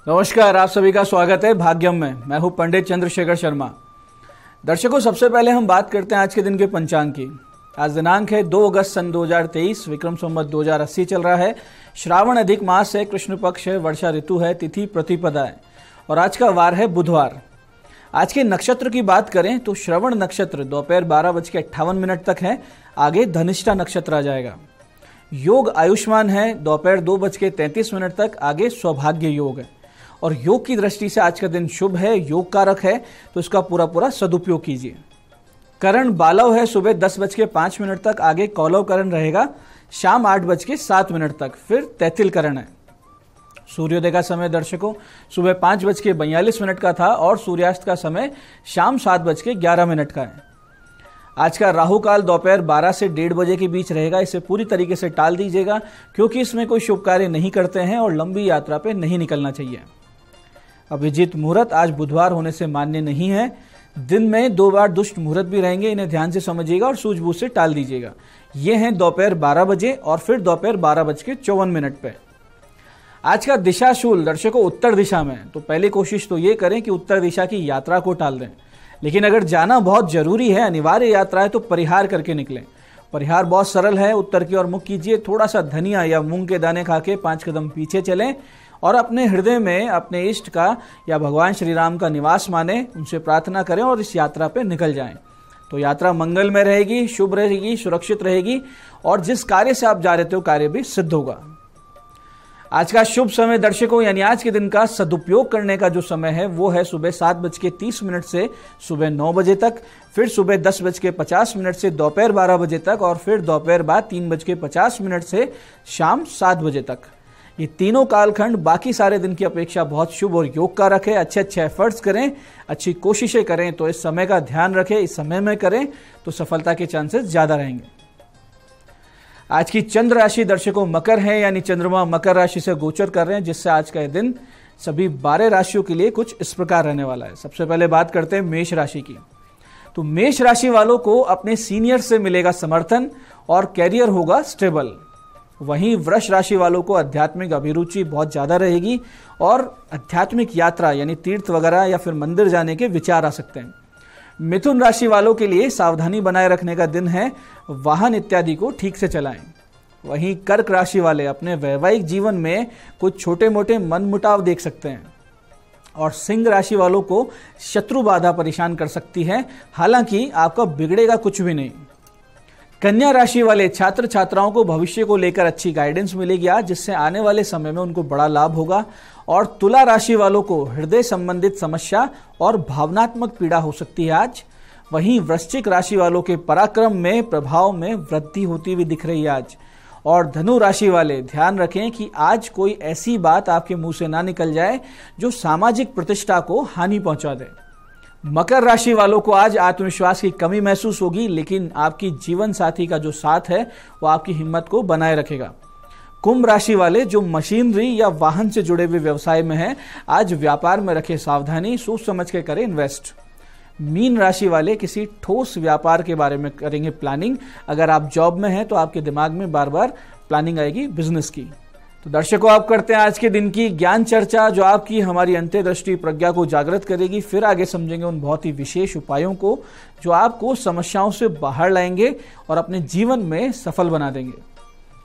नमस्कार, आप सभी का स्वागत है भाग्यम में। मैं हूं पंडित चंद्रशेखर शर्मा। दर्शकों, सबसे पहले हम बात करते हैं आज के दिन के पंचांग की। आज दिनांक है 2 अगस्त सन 2023, विक्रम संवत 2080 चल रहा है। श्रावण अधिक मास है, कृष्ण पक्ष है, वर्षा ऋतु है, तिथि प्रतिपदा है और आज का वार है बुधवार। आज के नक्षत्र की बात करें तो श्रवण नक्षत्र दोपहर 12:58 तक है, आगे धनिष्ठा नक्षत्र आ जाएगा। योग आयुष्मान है, दोपहर 2:33 तक, आगे सौभाग्य योग है और योग की दृष्टि से आज का दिन शुभ है, योग कारक है, तो इसका पूरा सदुपयोग कीजिए। करण बालव है, सुबह 10:05 तक, आगे कौलव करण रहेगा, शाम 8:07 तक, फिर तैतिल करण है। सूर्योदय का समय दर्शकों सुबह 5:42 का था और सूर्यास्त का समय शाम 7:11 का है। आज का राहु काल दोपहर 12 से 1:30 बजे के बीच रहेगा। इसे पूरी तरीके से टाल दीजिएगा क्योंकि इसमें कोई शुभ कार्य नहीं करते हैं और लंबी यात्रा पे नहीं निकलना चाहिए। अभिजीत मुहूर्त आज बुधवार होने से मान्य नहीं है। दिन में 2 बार दुष्ट मुहूर्त भी रहेंगे, इन्हें ध्यान से समझिएगा और सूझबूझ से टाल दीजिएगा। ये हैं दोपहर 12 बजे और फिर दोपहर 12:54 पे। आज का दिशाशूल दर्शकों उत्तर दिशा में, तो पहली कोशिश तो ये करें कि उत्तर दिशा की यात्रा को टाल दें। लेकिन अगर जाना बहुत जरूरी है, अनिवार्य यात्रा है, तो परिहार करके निकलें। परिहार बहुत सरल है, उत्तर की ओर मुख कीजिए, थोड़ा सा धनिया या मूंग के दाने खा के 5 कदम पीछे चलें और अपने हृदय में अपने इष्ट का या भगवान श्री राम का निवास माने, उनसे प्रार्थना करें और इस यात्रा पे निकल जाएं। तो यात्रा मंगल में रहेगी, शुभ रहेगी, सुरक्षित रहेगी और जिस कार्य से आप जा रहे थे वो कार्य भी सिद्ध होगा। आज का शुभ समय दर्शकों यानी आज के दिन का सदुपयोग करने का जो समय है वो है सुबह 7:30 से सुबह 9 बजे तक, फिर सुबह 10:50 से दोपहर 12 बजे तक और फिर दोपहर बाद 3:50 से शाम 7 बजे तक। ये तीनों कालखंड बाकी सारे दिन की अपेक्षा बहुत शुभ और योग कारक है। अच्छे एफर्ट्स करें, अच्छी कोशिशें करें, तो इस समय का ध्यान रखें, इस समय में करें तो सफलता के चांसेस ज्यादा रहेंगे। आज की चंद्र राशि दर्शकों मकर है, यानी चंद्रमा मकर राशि से गोचर कर रहे हैं, जिससे आज का दिन सभी 12 राशियों के लिए कुछ इस प्रकार रहने वाला है। सबसे पहले बात करते हैं मेष राशि की। तो मेष राशि वालों को अपने सीनियर से मिलेगा समर्थन और कैरियर होगा स्टेबल। वहीं वृष राशि वालों को आध्यात्मिक अभिरुचि बहुत ज्यादा रहेगी और आध्यात्मिक यात्रा यानी तीर्थ वगैरह या फिर मंदिर जाने के विचार आ सकते हैं। मिथुन राशि वालों के लिए सावधानी बनाए रखने का दिन है, वाहन इत्यादि को ठीक से चलाएं। वहीं कर्क राशि वाले अपने वैवाहिक जीवन में कुछ छोटे मोटे मनमुटाव देख सकते हैं और सिंह राशि वालों को शत्रु बाधा परेशान कर सकती है, हालांकि आपका बिगड़ेगा कुछ भी नहीं। कन्या राशि वाले छात्र छात्राओं को भविष्य को लेकर अच्छी गाइडेंस मिलेगी आज, जिससे आने वाले समय में उनको बड़ा लाभ होगा। और तुला राशि वालों को हृदय संबंधित समस्या और भावनात्मक पीड़ा हो सकती है आज। वहीं वृश्चिक राशि वालों के पराक्रम में प्रभाव में वृद्धि होती हुई दिख रही है आज। और धनु राशि वाले ध्यान रखें कि आज कोई ऐसी बात आपके मुंह से ना निकल जाए जो सामाजिक प्रतिष्ठा को हानि पहुंचा दे। मकर राशि वालों को आज आत्मविश्वास की कमी महसूस होगी, लेकिन आपकी जीवन साथी का जो साथ है वो आपकी हिम्मत को बनाए रखेगा। कुंभ राशि वाले जो मशीनरी या वाहन से जुड़े हुए व्यवसाय में हैं, आज व्यापार में रखें सावधानी, सोच समझ के करें इन्वेस्ट। मीन राशि वाले किसी ठोस व्यापार के बारे में करेंगे प्लानिंग। अगर आप जॉब में हैं तो आपके दिमाग में बार बार प्लानिंग आएगी बिजनेस की। तो दर्शकों, आप करते हैं आज के दिन की ज्ञान चर्चा जो आपकी हमारी अंतर्दृष्टि प्रज्ञा को जागृत करेगी। फिर आगे समझेंगे उन बहुत ही विशेष उपायों को जो आपको समस्याओं से बाहर लाएंगे और अपने जीवन में सफल बना देंगे।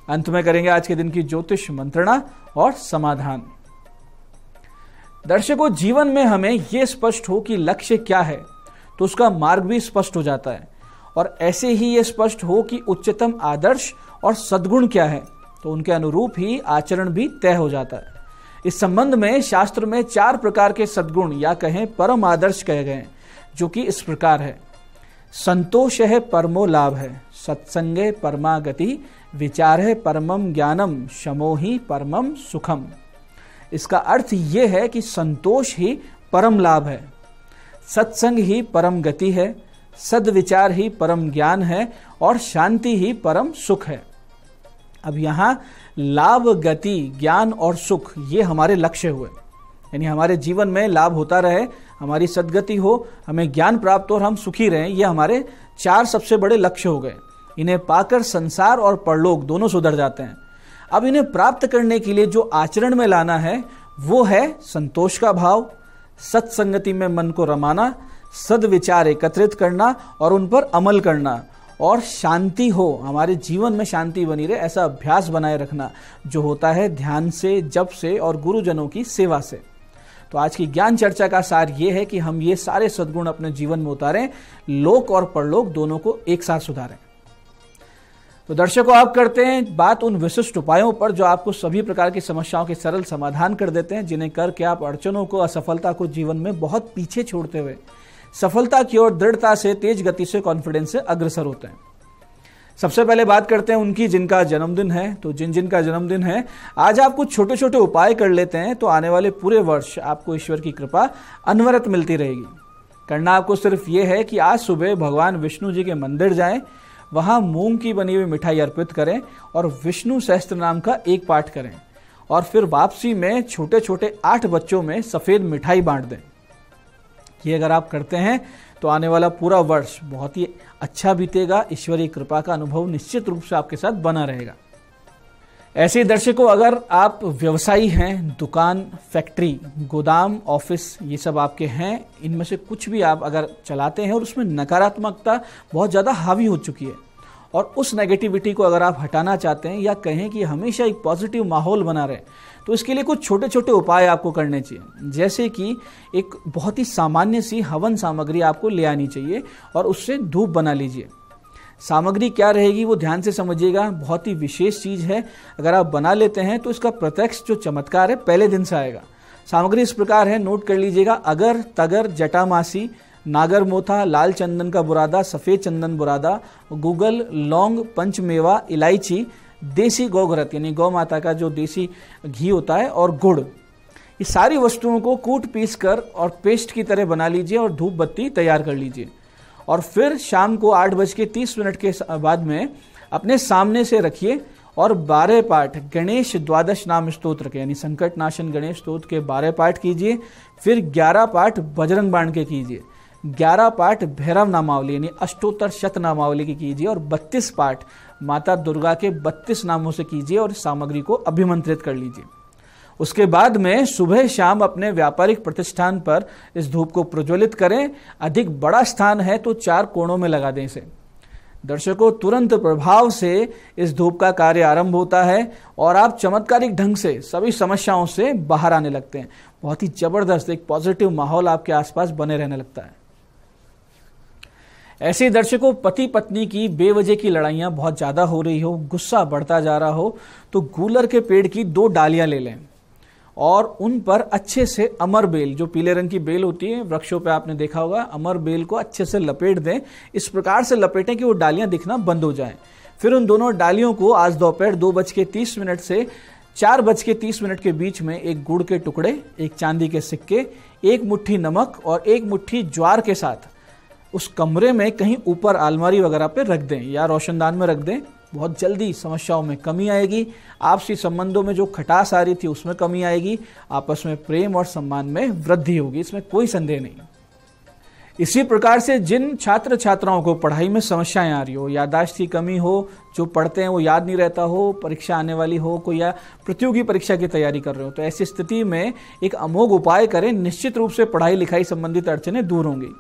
अंत में करेंगे आज के दिन की ज्योतिष मंत्रणा और समाधान। दर्शकों, जीवन में हमें यह स्पष्ट हो कि लक्ष्य क्या है तो उसका मार्ग भी स्पष्ट हो जाता है, और ऐसे ही ये स्पष्ट हो कि उच्चतम आदर्श और सद्गुण क्या है तो उनके अनुरूप ही आचरण भी तय हो जाता है। इस संबंध में शास्त्र में 4 प्रकार के सद्गुण या कहें परम आदर्श कहे गए, जो कि इस प्रकार है। संतोष है परमो लाभ है, सत्संगे परमा गति, विचार है परमम ज्ञानम, शमो ही परमम सुखम। इसका अर्थ ये है कि संतोष ही परम लाभ है, सत्संग ही परम गति है, सद्विचार ही परम ज्ञान है और शांति ही परम सुख है। अब यहाँ लाभ, गति, ज्ञान और सुख ये हमारे लक्ष्य हुए, यानी हमारे जीवन में लाभ होता रहे, हमारी सद्गति हो, हमें ज्ञान प्राप्त हो और हम सुखी रहें, ये हमारे 4 सबसे बड़े लक्ष्य हो गए। इन्हें पाकर संसार और परलोक दोनों सुधर जाते हैं। अब इन्हें प्राप्त करने के लिए जो आचरण में लाना है वो है संतोष का भाव, सत्संगति में मन को रमाना, सद्विचार एकत्रित करना और उन पर अमल करना, और शांति हो, हमारे जीवन में शांति बनी रहे ऐसा अभ्यास बनाए रखना, जो होता है ध्यान से, जप से और गुरुजनों की सेवा से। तो आज की ज्ञान चर्चा का सार ये है कि हम ये सारे सद्गुण अपने जीवन में उतारें, लोक और परलोक दोनों को एक साथ सुधारें। तो दर्शकों, आप करते हैं बात उन विशिष्ट उपायों पर जो आपको सभी प्रकार की समस्याओं के सरल समाधान कर देते हैं, जिन्हें करके आप अड़चनों को, असफलता को जीवन में बहुत पीछे छोड़ते हुए सफलता की ओर दृढ़ता से, तेज गति से, कॉन्फिडेंस से अग्रसर होते हैं। सबसे पहले बात करते हैं उनकी जिनका जन्मदिन है। तो जिनका जन्मदिन है, आज आप कुछ छोटे छोटे उपाय कर लेते हैं तो आने वाले पूरे वर्ष आपको ईश्वर की कृपा अनवरत मिलती रहेगी। करना आपको सिर्फ ये है कि आज सुबह भगवान विष्णु जी के मंदिर जाएं, वहां मूंग की बनी हुई मिठाई अर्पित करें और विष्णु सहस्त्र नाम का एक पाठ करें, और फिर वापसी में छोटे छोटे 8 बच्चों में सफेद मिठाई बांट दें। ये अगर आप करते हैं तो आने वाला पूरा वर्ष बहुत ही अच्छा बीतेगा। ईश्वरीय कृपा का अनुभव निश्चित रूप से आपके साथ बना रहेगा। ऐसे ही दर्शकों, अगर आप व्यवसायी हैं, दुकान, फैक्ट्री, गोदाम, ऑफिस, ये सब आपके हैं, इनमें से कुछ भी आप अगर चलाते हैं और उसमें नकारात्मकता बहुत ज़्यादा हावी हो चुकी है, और उस नेगेटिविटी को अगर आप हटाना चाहते हैं, या कहें कि हमेशा एक पॉजिटिव माहौल बना रहे, तो इसके लिए कुछ छोटे छोटे उपाय आपको करने चाहिए। जैसे कि एक बहुत ही सामान्य सी हवन सामग्री आपको ले आनी चाहिए और उससे धूप बना लीजिए। सामग्री क्या रहेगी वो ध्यान से समझिएगा, बहुत ही विशेष चीज़ है। अगर आप बना लेते हैं तो इसका प्रत्यक्ष जो चमत्कार है पहले दिन से आएगा। सामग्री इस प्रकार है, नोट कर लीजिएगा। अगर, तगर, जटामासी, नागर मोथा, लाल चंदन का बुरादा, सफ़ेद चंदन बुरादा, गूगल, लौंग, पंचमेवा, इलायची, देसी गौघृत यानी गौ माता का जो देसी घी होता है, और गुड़। ये सारी वस्तुओं को कूट पीस कर और पेस्ट की तरह बना लीजिए और धूप बत्ती तैयार कर लीजिए। और फिर शाम को 8:30 के बाद में अपने सामने से रखिए और 12 पाठ गणेश द्वादश नाम स्तोत्र के यानी संकट नाशन गणेश स्तोत्र के 12 पाठ कीजिए। फिर 11 पाठ बजरंग बाण के कीजिए, 11 पाठ भैरव नामावली यानी अष्टोत्तर शत नामावली की कीजिए, और 32 पाठ माता दुर्गा के 32 नामों से कीजिए और सामग्री को अभिमंत्रित कर लीजिए। उसके बाद में सुबह शाम अपने व्यापारिक प्रतिष्ठान पर इस धूप को प्रज्वलित करें। अधिक बड़ा स्थान है तो 4 कोणों में लगा दें इसे। दर्शकों, तुरंत प्रभाव से इस धूप का कार्य आरंभ होता है और आप चमत्कारिक ढंग से सभी समस्याओं से बाहर आने लगते हैं। बहुत ही जबरदस्त एक पॉजिटिव माहौल आपके आसपास बने रहने लगता है। ऐसे दर्शकों, पति पत्नी की बेवजह की लड़ाइयाँ बहुत ज़्यादा हो रही हो, गुस्सा बढ़ता जा रहा हो, तो गूलर के पेड़ की 2 डालियाँ ले लें और उन पर अच्छे से अमर बेल, जो पीले रंग की बेल होती है वृक्षों पे आपने देखा होगा, अमर बेल को अच्छे से लपेट दें। इस प्रकार से लपेटें कि वो डालियाँ दिखना बंद हो जाएं। फिर उन दोनों डालियों को आज दोपहर 2:30 से 4:30 के बीच में एक गुड़ के टुकड़े, एक चांदी के सिक्के, एक मुट्ठी नमक और एक मुट्ठी ज्वार के साथ उस कमरे में कहीं ऊपर अलमारी वगैरह पे रख दें या रोशनदान में रख दें। बहुत जल्दी समस्याओं में कमी आएगी, आपसी संबंधों में जो खटास आ रही थी उसमें कमी आएगी, आपस में प्रेम और सम्मान में वृद्धि होगी, इसमें कोई संदेह नहीं। इसी प्रकार से जिन छात्र छात्राओं को पढ़ाई में समस्याएं आ रही हो, याददाश्त की कमी हो, जो पढ़ते हैं वो याद नहीं रहता हो, परीक्षा आने वाली हो, कोई या प्रतियोगी परीक्षा की तैयारी कर रहे हो, तो ऐसी स्थिति में एक अमोघ उपाय करें। निश्चित रूप से पढ़ाई लिखाई संबंधित अड़चनें दूर होंगी।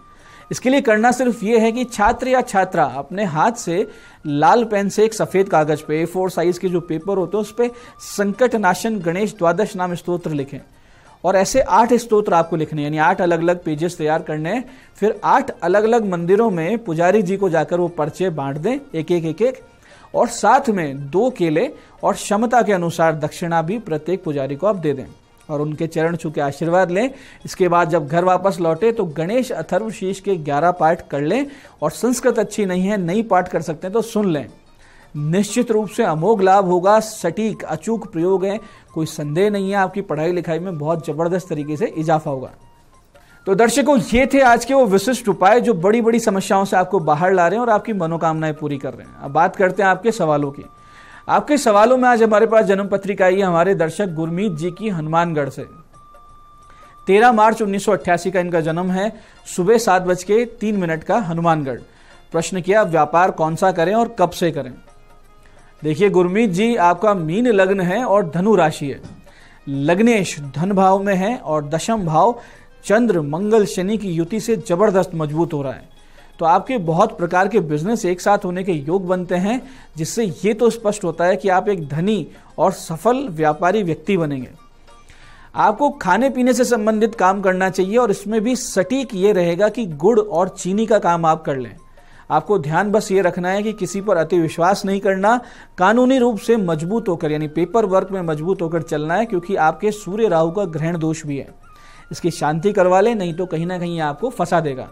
इसके लिए करना सिर्फ ये है कि छात्र या छात्रा अपने हाथ से लाल पेन से एक सफेद कागज पे A4 साइज के जो पेपर होते हैं उस पे संकट नाशन गणेश द्वादश नाम स्तोत्र लिखें, और ऐसे 8 स्तोत्र आपको लिखने यानी 8 अलग अलग पेजेस तैयार करने हैं। फिर 8 अलग अलग मंदिरों में पुजारी जी को जाकर वो पर्चे बांट दें, एक एक, और साथ में 2 केले और क्षमता के अनुसार दक्षिणा भी प्रत्येक पुजारी को आप दे दें और उनके चरण छू के आशीर्वाद लें। इसके बाद जब घर वापस लौटे तो गणेश अथर्वशीष के 11 पाठ कर लें, और संस्कृत अच्छी नहीं है, नई पाठ कर सकते हैं तो सुन लें। निश्चित रूप से अमोघ लाभ होगा, सटीक अचूक प्रयोग है, कोई संदेह नहीं है, आपकी पढ़ाई लिखाई में बहुत जबरदस्त तरीके से इजाफा होगा। तो दर्शकों, ये थे आज के वो विशिष्ट उपाय जो बड़ी बड़ी समस्याओं से आपको बाहर ला रहे हैं और आपकी मनोकामनाएं पूरी कर रहे हैं। अब बात करते हैं आपके सवालों की। आपके सवालों में आज हमारे पास जन्म पत्रिका आई है हमारे दर्शक गुरमीत जी की हनुमानगढ़ से। 13 मार्च 1988 का इनका जन्म है, सुबह 7:03 का हनुमानगढ़। प्रश्न किया, व्यापार कौन सा करें और कब से करें। देखिए गुरमीत जी, आपका मीन लग्न है और धनु राशि है। लग्नेश धन भाव में है और दशम भाव चंद्र मंगल शनि की युति से जबरदस्त मजबूत हो रहा है। तो आपके बहुत प्रकार के बिजनेस एक साथ होने के योग बनते हैं, जिससे ये तो स्पष्ट होता है कि आप एक धनी और सफल व्यापारी व्यक्ति बनेंगे। आपको खाने पीने से संबंधित काम करना चाहिए और इसमें भी सटीक ये रहेगा कि गुड़ और चीनी का काम आप कर लें। आपको ध्यान बस ये रखना है कि किसी पर अति विश्वास नहीं करना, कानूनी रूप से मजबूत होकर यानी पेपर वर्क में मजबूत होकर चलना है, क्योंकि आपके सूर्य राहु का ग्रहण दोष भी है। इसकी शांति करवा लें, नहीं तो कहीं ना कहीं आपको फंसा देगा।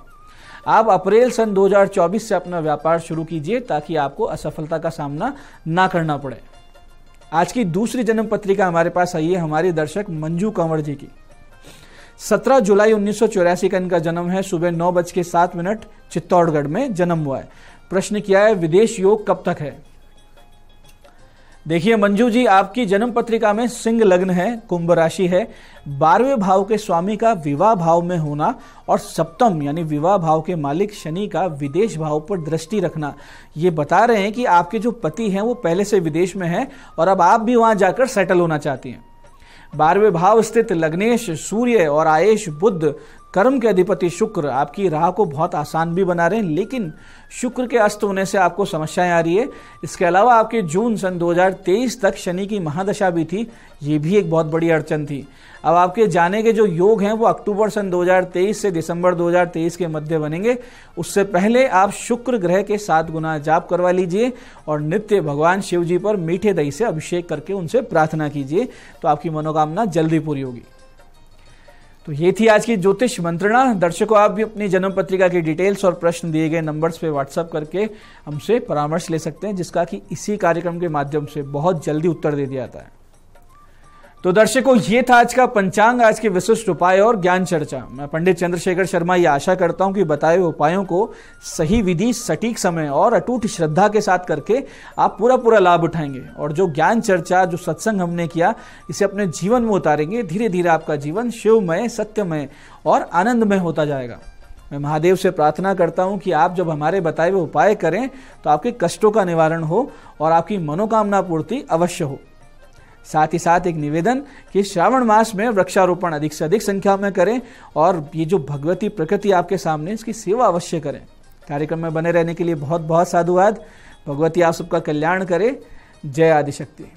आप अप्रैल सन 2024 से अपना व्यापार शुरू कीजिए ताकि आपको असफलता का सामना ना करना पड़े। आज की दूसरी जन्म पत्रिका हमारे पास आई है हमारी दर्शक मंजू कंवर जी की। 17 जुलाई 1984 का इनका जन्म है। सुबह 9:07 चित्तौड़गढ़ में जन्म हुआ है। प्रश्न किया है विदेश योग कब तक है। देखिए मंजू जी, आपकी जन्म पत्रिका में सिंह लग्न है, कुंभ राशि है, 12वें भाव के स्वामी का विवाह भाव में होना और सप्तम यानी विवाह भाव के मालिक शनि का विदेश भाव पर दृष्टि रखना, ये बता रहे हैं कि आपके जो पति हैं वो पहले से विदेश में हैं और अब आप भी वहां जाकर सेटल होना चाहती हैं। 12वें भाव स्थित लग्नेश सूर्य और आयेश बुध कर्म के अधिपति शुक्र आपकी राह को बहुत आसान भी बना रहे हैं, लेकिन शुक्र के अस्त होने से आपको समस्याएं आ रही है। इसके अलावा आपके जून सन 2023 तक शनि की महादशा भी थी, ये भी एक बहुत बड़ी अड़चन थी। अब आपके जाने के जो योग हैं वो अक्टूबर सन 2023 से दिसंबर 2023 के मध्य बनेंगे। उससे पहले आप शुक्र ग्रह के 7 गुना जाप करवा लीजिए और नित्य भगवान शिव जी पर मीठे दही से अभिषेक करके उनसे प्रार्थना कीजिए, तो आपकी मनोकामना जल्दी पूरी होगी। तो ये थी आज की ज्योतिष मंत्रणा। दर्शकों, आप भी अपनी जन्म पत्रिका की डिटेल्स और प्रश्न दिए गए नंबर्स पे व्हाट्सएप करके हमसे परामर्श ले सकते हैं, जिसका कि इसी कार्यक्रम के माध्यम से बहुत जल्दी उत्तर दे दिया जाता है। तो दर्शकों, ये था आज का पंचांग, आज के विशिष्ट उपाय और ज्ञान चर्चा। मैं पंडित चंद्रशेखर शर्मा ये आशा करता हूं कि बताए हुए उपायों को सही विधि, सटीक समय और अटूट श्रद्धा के साथ करके आप पूरा लाभ उठाएंगे और जो ज्ञान चर्चा, जो सत्संग हमने किया, इसे अपने जीवन में उतारेंगे। धीरे धीरे आपका जीवन शिवमय, सत्यमय और आनंदमय होता जाएगा। मैं महादेव से प्रार्थना करता हूं कि आप जब हमारे बताए हुए उपाय करें तो आपके कष्टों का निवारण हो और आपकी मनोकामना पूर्ति अवश्य हो। साथ ही साथ एक निवेदन कि श्रावण मास में वृक्षारोपण अधिक से अधिक संख्या में करें और ये जो भगवती प्रकृति आपके सामने, इसकी सेवा अवश्य करें। कार्यक्रम में बने रहने के लिए बहुत बहुत साधुवाद। भगवती आप सबका कल्याण करे। जय आदिशक्ति।